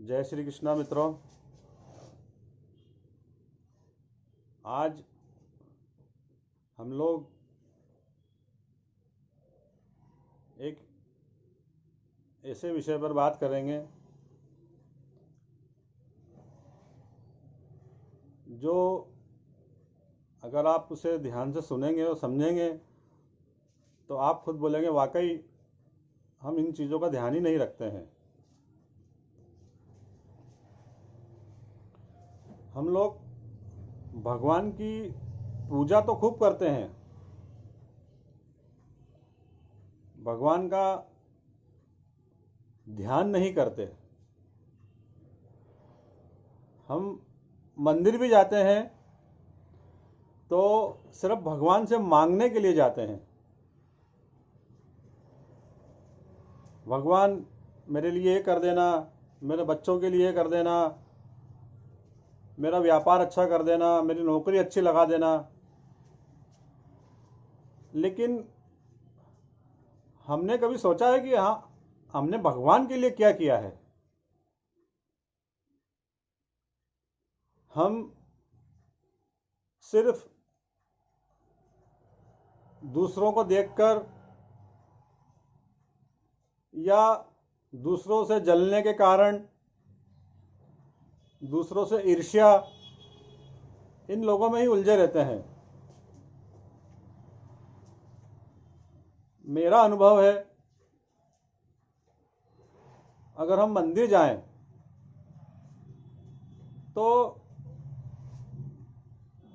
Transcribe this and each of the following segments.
जय श्री कृष्णा मित्रों। आज हम लोग एक ऐसे विषय पर बात करेंगे जो अगर आप उसे ध्यान से सुनेंगे और समझेंगे तो आप खुद बोलेंगे वाकई हम इन चीज़ों का ध्यान ही नहीं रखते हैं। हम लोग भगवान की पूजा तो खूब करते हैं, भगवान का ध्यान नहीं करते। हम मंदिर भी जाते हैं तो सिर्फ भगवान से मांगने के लिए जाते हैं। भगवान मेरे लिए ये कर देना, मेरे बच्चों के लिए कर देना, मेरा व्यापार अच्छा कर देना, मेरी नौकरी अच्छी लगा देना। लेकिन हमने कभी सोचा है कि हाँ, हमने भगवान के लिए क्या किया है? हम सिर्फ दूसरों को देखकर या दूसरों से जलने के कारण, दूसरों से ईर्ष्या, इन लोगों में ही उलझे रहते हैं। मेरा अनुभव है, अगर हम मंदिर जाएं तो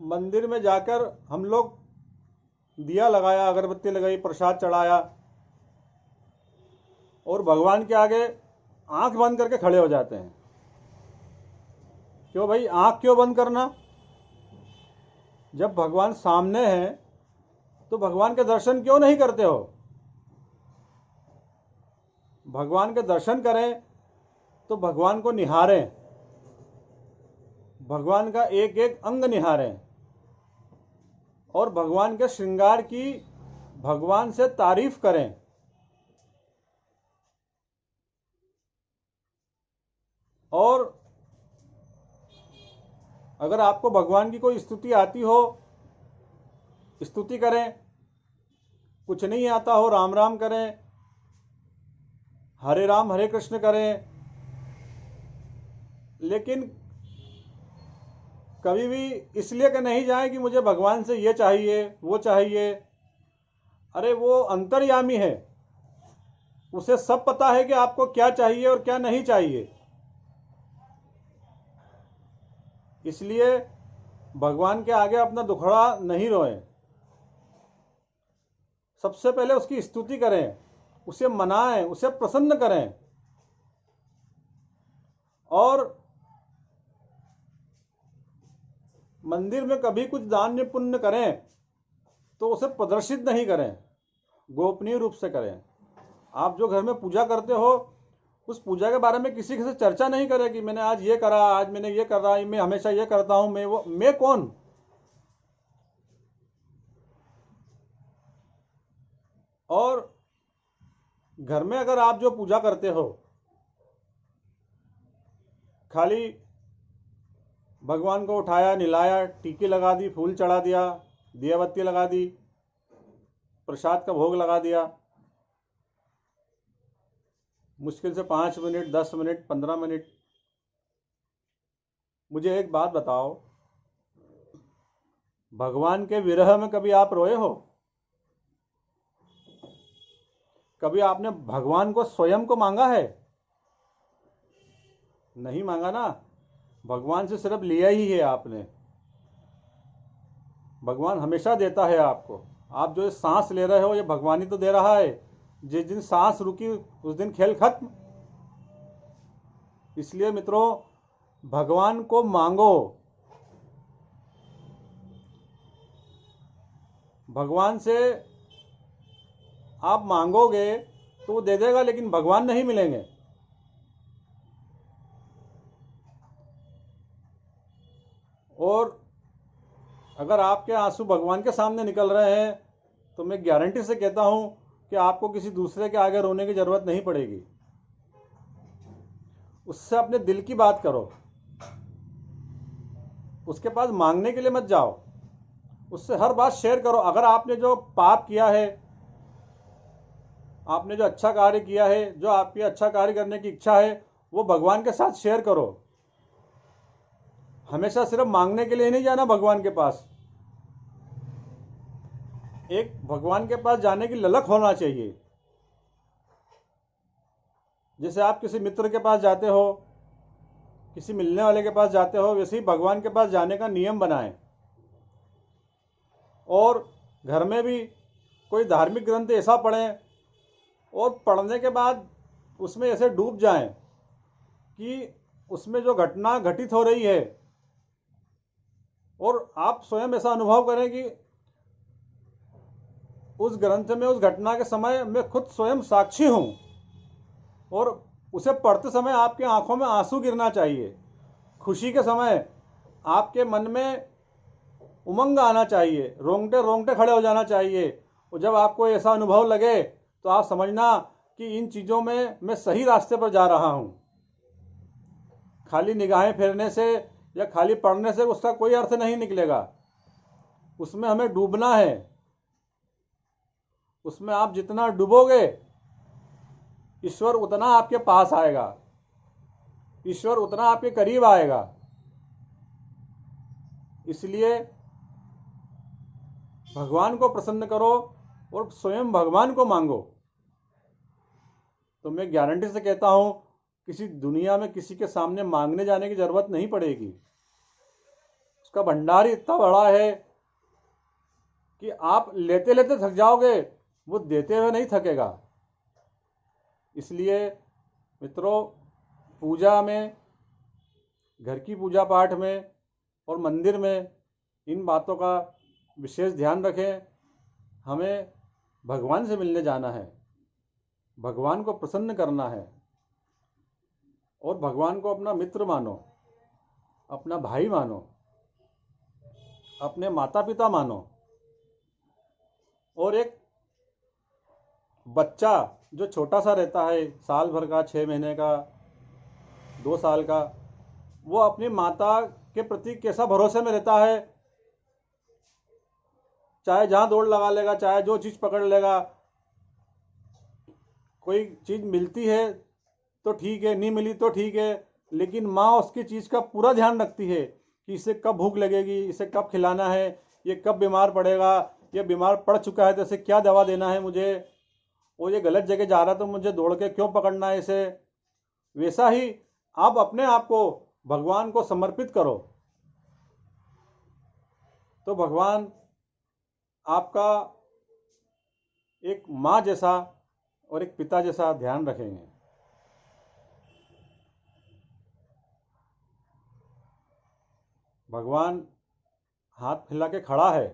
मंदिर में जाकर हम लोग दिया लगाया, अगरबत्ती लगाई, प्रसाद चढ़ाया और भगवान के आगे आंख बंद करके खड़े हो जाते हैं। क्यों भाई, आंख क्यों बंद करना? जब भगवान सामने हैं तो भगवान के दर्शन क्यों नहीं करते हो? भगवान के दर्शन करें तो भगवान को निहारें, भगवान का एक एक अंग निहारें और भगवान के श्रृंगार की भगवान से तारीफ करें। और अगर आपको भगवान की कोई स्तुति आती हो, स्तुति करें। कुछ नहीं आता हो, राम राम करें, हरे राम हरे कृष्ण करें। लेकिन कभी भी इसलिए कि नहीं जाए कि मुझे भगवान से ये चाहिए वो चाहिए। अरे वो अंतर्यामी है, उसे सब पता है कि आपको क्या चाहिए और क्या नहीं चाहिए। इसलिए भगवान के आगे अपना दुखड़ा नहीं रोएं। सबसे पहले उसकी स्तुति करें, उसे मनाएं, उसे प्रसन्न करें। और मंदिर में कभी कुछ दान पुण्य करें तो उसे प्रदर्शित नहीं करें, गोपनीय रूप से करें। आप जो घर में पूजा करते हो उस पूजा के बारे में किसी से चर्चा नहीं करें कि मैंने आज ये करा, आज मैंने ये करा, मैं हमेशा ये करता हूं, मैं कौन? और घर में अगर आप जो पूजा करते हो खाली भगवान को उठाया, निलाया, टीकी लगा दी, फूल चढ़ा दिया, दिया बत्ती लगा दी, प्रसाद का भोग लगा दिया, मुश्किल से 5 मिनट, 10 मिनट, 15 मिनट। मुझे एक बात बताओ, भगवान के विरह में कभी आप रोए हो? कभी आपने भगवान को स्वयं को मांगा है? नहीं मांगा ना। भगवान से सिर्फ लिया ही है आपने। भगवान हमेशा देता है आपको। आप जो सांस ले रहे हो ये भगवान ही तो दे रहा है। जिस दिन सांस रुकी उस दिन खेल खत्म। इसलिए मित्रों, भगवान को मांगो। भगवान से आप मांगोगे तो वो दे देगा, लेकिन भगवान नहीं मिलेंगे। और अगर आपके आंसू भगवान के सामने निकल रहे हैं तो मैं गारंटी से कहता हूं कि आपको किसी दूसरे के आगे रोने की जरूरत नहीं पड़ेगी। उससे अपने दिल की बात करो, उसके पास मांगने के लिए मत जाओ, उससे हर बात शेयर करो। अगर आपने जो पाप किया है, आपने जो अच्छा कार्य किया है, जो आपकी अच्छा कार्य करने की इच्छा है, वो भगवान के साथ शेयर करो। हमेशा सिर्फ मांगने के लिए नहीं जाना भगवान के पास, एक भगवान के पास जाने की ललक होना चाहिए। जैसे आप किसी मित्र के पास जाते हो, किसी मिलने वाले के पास जाते हो, वैसे ही भगवान के पास जाने का नियम बनाएं। और घर में भी कोई धार्मिक ग्रंथ ऐसा पढ़ें और पढ़ने के बाद उसमें ऐसे डूब जाएं कि उसमें जो घटना घटित हो रही है, और आप स्वयं ऐसा अनुभव करें कि उस ग्रंथ में उस घटना के समय मैं खुद स्वयं साक्षी हूं, और उसे पढ़ते समय आपकी आंखों में आंसू गिरना चाहिए। खुशी के समय आपके मन में उमंग आना चाहिए, रोंगटे रोंगटे खड़े हो जाना चाहिए। और जब आपको ऐसा अनुभव लगे तो आप समझना कि इन चीज़ों में मैं सही रास्ते पर जा रहा हूं। खाली निगाहें फेरने से या खाली पढ़ने से उसका कोई अर्थ नहीं निकलेगा। उसमें हमें डूबना है। उसमें आप जितना डूबोगे, ईश्वर उतना आपके पास आएगा, ईश्वर उतना आपके करीब आएगा। इसलिए भगवान को प्रसन्न करो और स्वयं भगवान को मांगो। तो मैं गारंटी से कहता हूं, किसी दुनिया में किसी के सामने मांगने जाने की जरूरत नहीं पड़ेगी। उसका भंडार ही इतना बड़ा है कि आप लेते लेते थक जाओगे, वो देते हुए नहीं थकेगा। इसलिए मित्रों, पूजा में, घर की पूजा पाठ में और मंदिर में इन बातों का विशेष ध्यान रखें। हमें भगवान से मिलने जाना है, भगवान को प्रसन्न करना है, और भगवान को अपना मित्र मानो, अपना भाई मानो, अपने माता पिता मानो। और एक बच्चा जो छोटा सा रहता है, साल भर का, 6 महीने का, 2 साल का, वो अपनी माता के प्रति कैसा भरोसे में रहता है। चाहे जहां दौड़ लगा लेगा, चाहे जो चीज़ पकड़ लेगा। कोई चीज़ मिलती है तो ठीक है, नहीं मिली तो ठीक है, लेकिन माँ उसकी चीज़ का पूरा ध्यान रखती है कि इसे कब भूख लगेगी, इसे कब खिलाना है, ये कब बीमार पड़ेगा, ये बीमार पड़ चुका है तो इसे क्या दवा देना है मुझे, और ये गलत जगह जा रहा तो मुझे दौड़ के क्यों पकड़ना है इसे। वैसा ही आप अपने आप को भगवान को समर्पित करो, तो भगवान आपका एक माँ जैसा और एक पिता जैसा ध्यान रखेंगे। भगवान हाथ फैला के खड़ा है,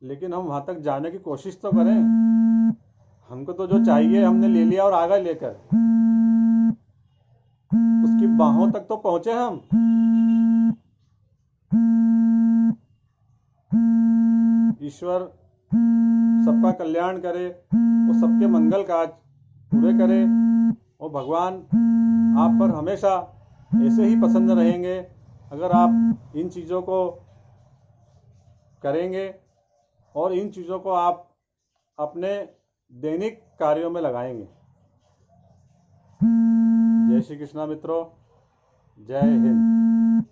लेकिन हम वहां तक जाने की कोशिश तो करें। हमको तो जो चाहिए हमने ले लिया और आगे लेकर उसकी बाहों तक तो पहुंचे हम। ईश्वर सबका कल्याण करे और सबके मंगल काज पूरे करे, और भगवान आप पर हमेशा ऐसे ही पसंद रहेंगे अगर आप इन चीज़ों को करेंगे और इन चीज़ों को आप अपने दैनिक कार्यों में लगाएंगे। जय श्री कृष्णा मित्रों, जय हिंद।